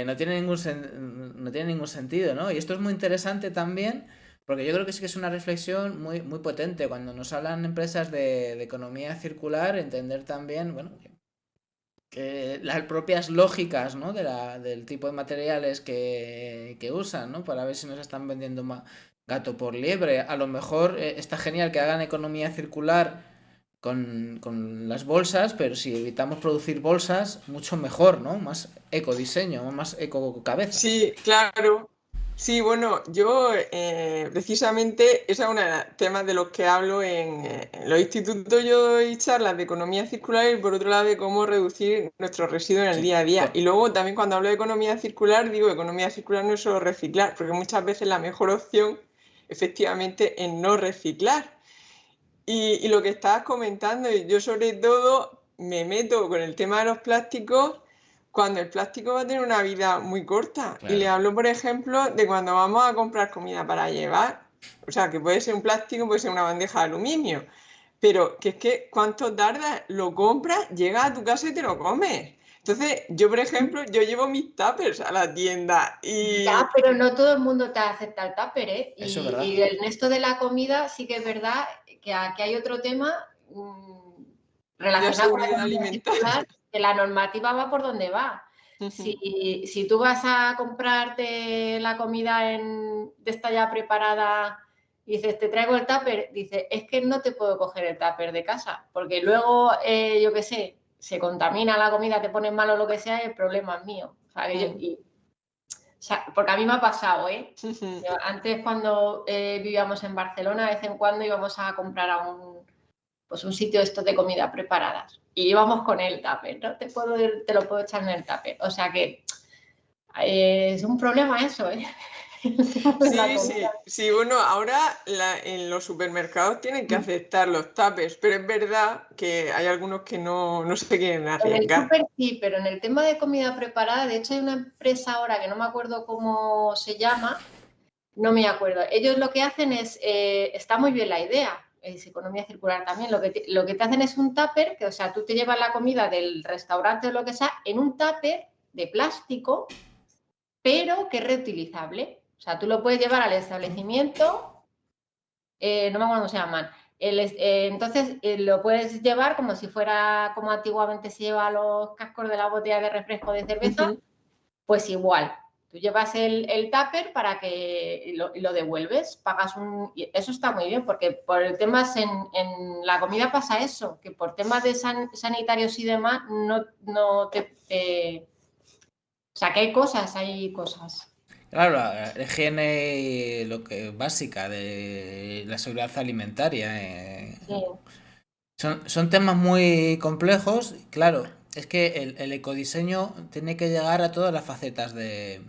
No tiene ningún sentido, ¿no? Y esto es muy interesante también, porque yo creo que sí que es una reflexión muy, muy potente. Cuando nos hablan empresas de economía circular, entender también, bueno, que las propias lógicas, ¿no? Del tipo de materiales que usan, ¿no? Para ver si nos están vendiendo gato por liebre. A lo mejor está genial que hagan economía circular con las bolsas, pero si evitamos producir bolsas, mucho mejor, ¿no? Más ecodiseño, más eco-cabeza. Sí, claro. Sí, bueno, yo precisamente ese es uno de los temas de los que hablo en los institutos. Yo doy charlas de economía circular y por otro lado de cómo reducir nuestros residuos en el Sí. día a día. Y luego también cuando hablo de economía circular, digo economía circular no es solo reciclar, porque muchas veces la mejor opción efectivamente es no reciclar. Y lo que estabas comentando, yo sobre todo me meto con el tema de los plásticos cuando el plástico va a tener una vida muy corta. Claro. Y le hablo, por ejemplo, de cuando vamos a comprar comida para llevar. O sea, que puede ser un plástico, puede ser una bandeja de aluminio. Pero que es que, ¿cuánto tarda? Lo compras, llegas a tu casa y te lo comes. Entonces, yo, por ejemplo, yo llevo mis tuppers a la tienda y... Ya, pero no todo el mundo te acepta el tupper, ¿eh? Eso es verdad. Y en esto de la comida sí que es verdad que aquí hay otro tema relacionado con la seguridad economía alimentaria. circular, que la normativa va por donde va. Si tú vas a comprarte la comida de esta ya preparada y dices, te traigo el tupper, dices, es que no te puedo coger el tupper de casa, porque luego, yo qué sé, se contamina la comida, te pones mal o lo que sea, y el problema es mío. O sea, porque a mí me ha pasado, ¿eh? Antes, cuando vivíamos en Barcelona, de vez en cuando íbamos a comprar a un sitio esto de comida preparadas y íbamos con el tupper, ¿no? Te lo puedo echar en el tupper. O sea que es un problema eso, ¿eh? Sí, bueno, ahora en los supermercados tienen que aceptar los tuppers, pero es verdad que hay algunos que no se quieren arriesgar. En el súper sí, pero en el tema de comida preparada, de hecho hay una empresa ahora que no me acuerdo cómo se llama, no me acuerdo. Ellos lo que hacen es, está muy bien la idea, es economía circular también, lo que te hacen es un tupper, que o sea, tú te llevas la comida del restaurante o lo que sea en un tupper de plástico, pero que es reutilizable. O sea, tú lo puedes llevar al establecimiento, no me acuerdo cómo se llaman. Entonces lo puedes llevar como si fuera como antiguamente se lleva los cascos de la botella de refresco de cerveza, pues igual. Tú llevas el tupper para que lo devuelves, pagas eso está muy bien, porque por el tema en la comida pasa eso, que por temas de sanitarios y demás no te o sea, que hay cosas. Claro, la higiene lo que básica de la seguridad alimentaria. Sí. Son temas muy complejos. Claro, es que el ecodiseño tiene que llegar a todas las facetas de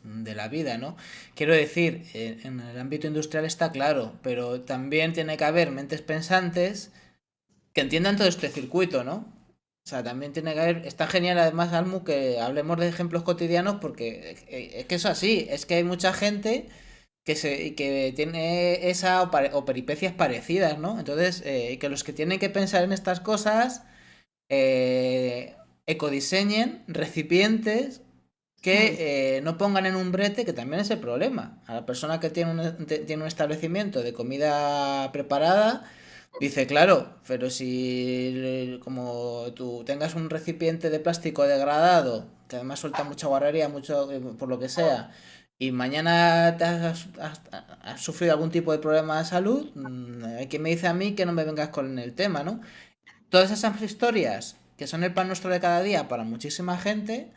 la vida, ¿no? Quiero decir, en el ámbito industrial está claro, pero también tiene que haber mentes pensantes que entiendan todo este circuito, ¿no? O sea, también tiene que haber... Está genial además, Almu, que hablemos de ejemplos cotidianos porque es que eso así, es que hay mucha gente que tiene esa o peripecias parecidas, ¿no? Entonces, que los que tienen que pensar en estas cosas ecodiseñen recipientes que no pongan en un brete, que también es el problema. A la persona que tiene un establecimiento de comida preparada, dice, claro, pero si como tú tengas un recipiente de plástico degradado, que además suelta mucha guarrería, mucho por lo que sea, y mañana has sufrido algún tipo de problema de salud, hay quien me dice a mí que no me vengas con el tema, ¿no? Todas esas historias que son el pan nuestro de cada día para muchísima gente,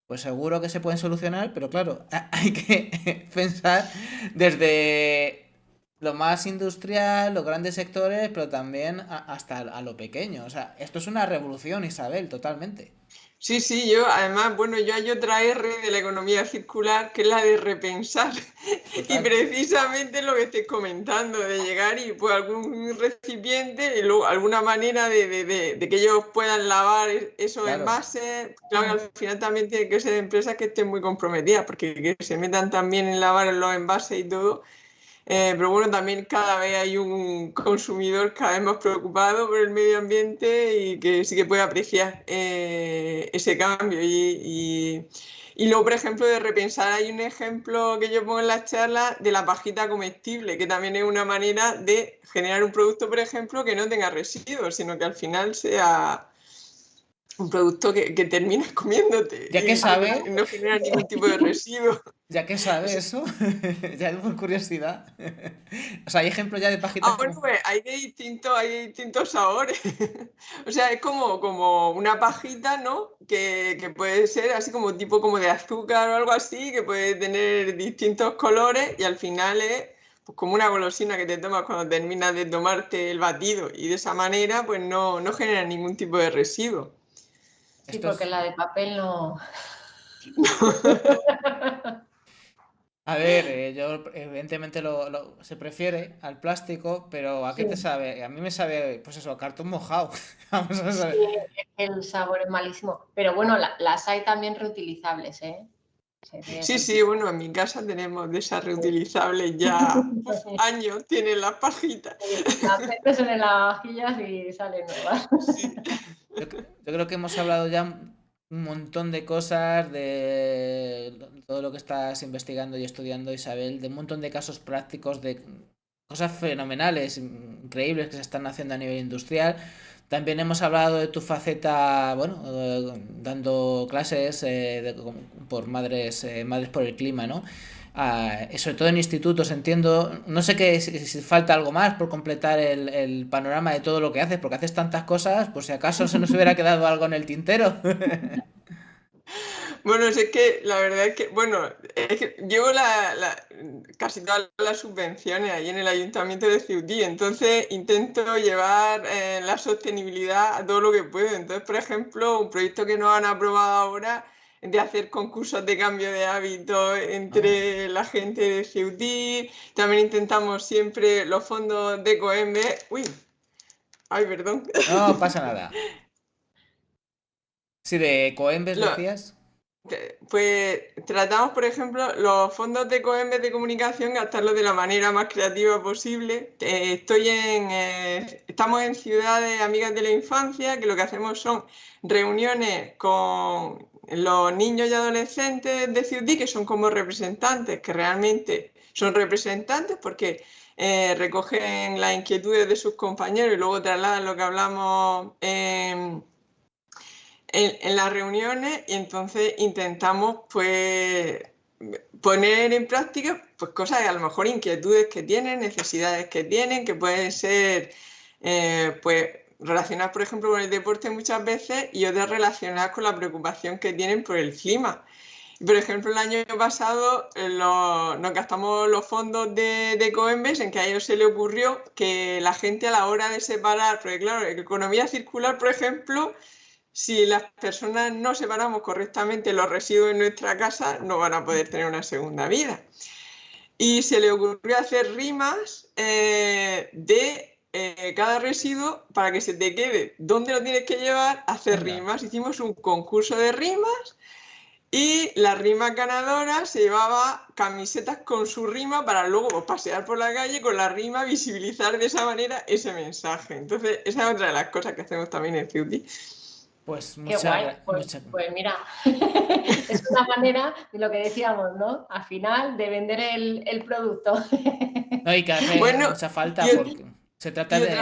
pues seguro que se pueden solucionar, pero claro, hay que pensar desde lo más industrial, los grandes sectores, pero también hasta a lo pequeño. O sea, esto es una revolución, Isabel, totalmente. Sí, yo además, bueno, yo hay otra R de la economía circular que es la de repensar. Y precisamente lo que estoy comentando, de llegar y pues algún recipiente y luego alguna manera de que ellos puedan lavar esos envases. Claro que al final también tiene que ser empresas que estén muy comprometidas, porque que se metan también en lavar los envases y todo. Pero bueno, también cada vez hay un consumidor cada vez más preocupado por el medio ambiente y que sí que puede apreciar ese cambio. Y luego, por ejemplo, de repensar, hay un ejemplo que yo pongo en las charlas de la pajita comestible, que también es una manera de generar un producto, por ejemplo, que no tenga residuos, sino que al final sea un producto que terminas comiéndote. Ya que sabe. No genera ningún tipo de residuo. Ya que sabe eso, ya por curiosidad. O sea, hay ejemplos ya de pajitas. Bueno, pues hay distintos sabores. O sea, es como una pajita, ¿no? Que puede ser así como tipo como de azúcar o algo así, que puede tener distintos colores y al final es pues, como una golosina que te tomas cuando terminas de tomarte el batido y de esa manera pues no genera ningún tipo de residuo. Sí, porque la de papel no... A ver, yo evidentemente se prefiere al plástico, pero ¿a qué te sabe? A mí me sabe, pues eso, cartón mojado. Vamos a saber. Sí, el sabor es malísimo. Pero bueno, las hay también reutilizables, ¿eh? Sí, bueno, en mi casa tenemos de esas reutilizables ya años, tienen las pajitas. Las metes en las vajillas y salen nuevas. Sí. Yo creo que hemos hablado ya un montón de cosas, de todo lo que estás investigando y estudiando, Isabel, de un montón de casos prácticos, de cosas fenomenales, increíbles que se están haciendo a nivel industrial. También hemos hablado de tu faceta, bueno, dando clases por madres por el clima, ¿no? Sobre todo en institutos, entiendo. No sé si falta algo más por completar el panorama de todo lo que haces, porque haces tantas cosas, por si acaso se nos hubiera quedado algo en el tintero. Bueno, es que la verdad es que, bueno, es que llevo casi todas las subvenciones ahí en el Ayuntamiento de Ceutí, entonces intento llevar la sostenibilidad a todo lo que puedo. Entonces, por ejemplo, un proyecto que nos han aprobado ahora es de hacer concursos de cambio de hábitos entre la gente de Ceutí. También intentamos siempre los fondos de Ecoembes. Uy, ay, perdón. No pasa nada. Sí, de Coembes decías. Pues tratamos, por ejemplo, los fondos de Ecoembes de comunicación, gastarlos de la manera más creativa posible. Estamos en Ciudades Amigas de la Infancia, que lo que hacemos son reuniones con los niños y adolescentes de Ciudad, que son como representantes, que realmente son representantes porque recogen las inquietudes de sus compañeros y luego trasladan lo que hablamos en las reuniones, y entonces intentamos pues poner en práctica pues cosas, a lo mejor inquietudes que tienen, necesidades que tienen, que pueden ser pues relacionadas, por ejemplo, con el deporte muchas veces, y otras relacionadas con la preocupación que tienen por el clima. Por ejemplo, el año pasado nos gastamos los fondos de Ecoembes en que a ellos se le ocurrió que la gente, a la hora de separar, porque claro, economía circular, por ejemplo, si las personas no separamos correctamente los residuos en nuestra casa, no van a poder tener una segunda vida. Y se le ocurrió hacer rimas de cada residuo para que se te quede dónde lo tienes que llevar, hacer rimas. Hicimos un concurso de rimas y la rima ganadora se llevaba camisetas con su rima para luego pues, pasear por la calle con la rima, visibilizar de esa manera ese mensaje. Entonces, esa es otra de las cosas que hacemos también en Ciuti. Pues qué guay, pues mira, es una manera de lo que decíamos, ¿no? Al final, de vender el producto. No, y que hace mucha falta porque se trata de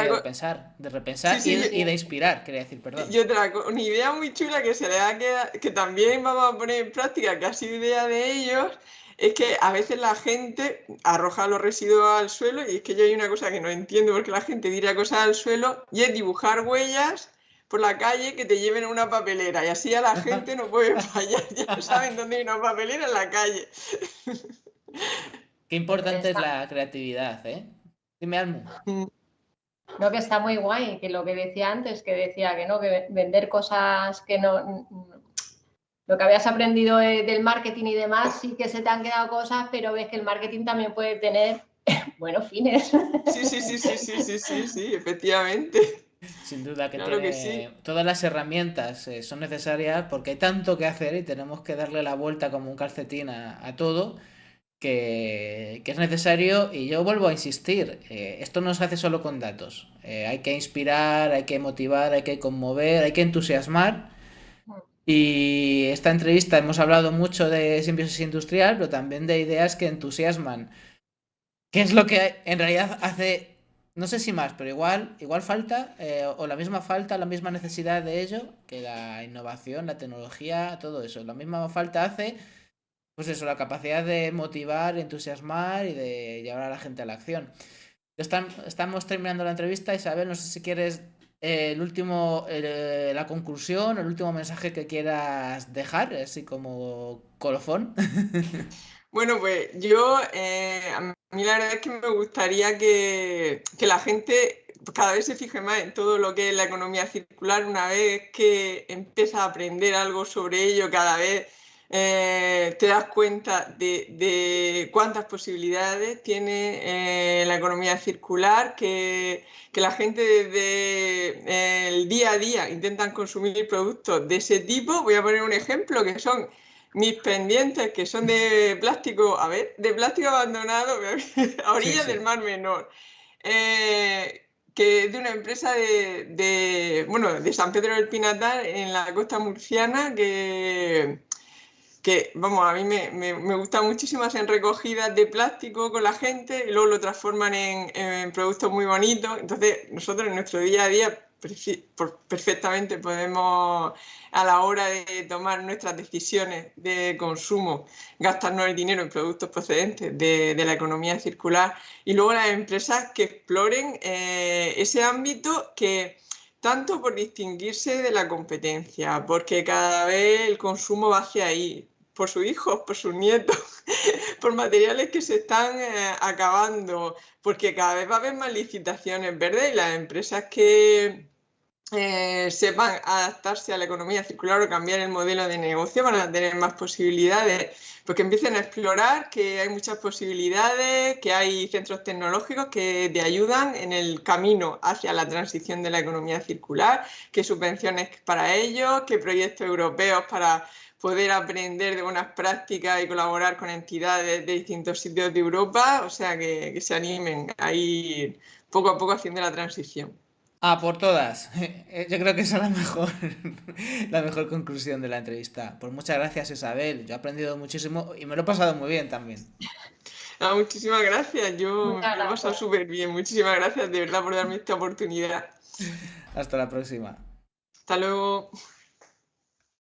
repensar sí, y de inspirar, quería decir, perdón. Y una idea muy chula que se le ha quedado, que también vamos a poner en práctica, que ha sido idea de ellos, es que a veces la gente arroja los residuos al suelo, y es que yo hay una cosa que no entiendo porque la gente tira cosas al suelo, y es dibujar huellas por la calle que te lleven a una papelera, y así a la gente no puede fallar, ya saben dónde hay una papelera en la calle. Qué importante es la creatividad, ¿eh? Dime, Almu. No, que está muy guay, que lo que decía antes, que decía que no, que vender cosas que no... Lo que habías aprendido del marketing y demás, sí que se te han quedado cosas, pero ves que el marketing también puede tener buenos fines. Sí, efectivamente. Sin duda que claro que sí. Todas las herramientas son necesarias porque hay tanto que hacer y tenemos que darle la vuelta como un calcetín a todo que es necesario. Y yo vuelvo a insistir, esto no se hace solo con datos, hay que inspirar, hay que motivar, hay que conmover, hay que entusiasmar. Y esta entrevista hemos hablado mucho de simbiosis industrial, pero también de ideas que entusiasman. ¿Qué es lo que en realidad hace? No sé si más, pero igual falta, o la misma falta, la misma necesidad de ello, que la innovación, la tecnología, todo eso. La misma falta hace, pues eso, la capacidad de motivar, entusiasmar y de llevar a la gente a la acción. Estamos terminando la entrevista. Isabel, no sé si quieres la conclusión, el último mensaje que quieras dejar, así como colofón. Bueno, pues yo, a mí la verdad es que me gustaría que la gente cada vez se fije más en todo lo que es la economía circular. Una vez que empiezas a aprender algo sobre ello, cada vez te das cuenta de cuántas posibilidades tiene la economía circular, que la gente desde el día a día intentan consumir productos de ese tipo. Voy a poner un ejemplo, que son mis pendientes, que son de plástico, de plástico abandonado a orillas del Mar Menor, que es de una empresa de San Pedro del Pinatar, en la costa murciana, que vamos, a mí me gusta muchísimo. Hacen recogidas de plástico con la gente y luego lo transforman en productos muy bonitos. Entonces nosotros en nuestro día a día perfectamente podemos, a la hora de tomar nuestras decisiones de consumo, gastarnos el dinero en productos procedentes de la economía circular, y luego las empresas que exploren ese ámbito, que tanto por distinguirse de la competencia, porque cada vez el consumo va hacia ahí, por sus hijos, por sus nietos, por materiales que se están acabando, porque cada vez va a haber más licitaciones verdes, y las empresas que sepan adaptarse a la economía circular o cambiar el modelo de negocio van a tener más posibilidades, porque empiecen a explorar que hay muchas posibilidades, que hay centros tecnológicos que te ayudan en el camino hacia la transición de la economía circular, que subvenciones para ellos, que proyectos europeos para poder aprender de buenas prácticas y colaborar con entidades de distintos sitios de Europa, o sea, que se animen a ir poco a poco haciendo la transición. Ah, por todas. Yo creo que esa es la mejor conclusión de la entrevista. Pues muchas gracias, Isabel. Yo he aprendido muchísimo y me lo he pasado muy bien también. Muchísimas gracias, yo Muchas me lo he pasado gracias. súper bien. Muchísimas gracias de verdad por darme esta oportunidad. Hasta la próxima. Hasta luego.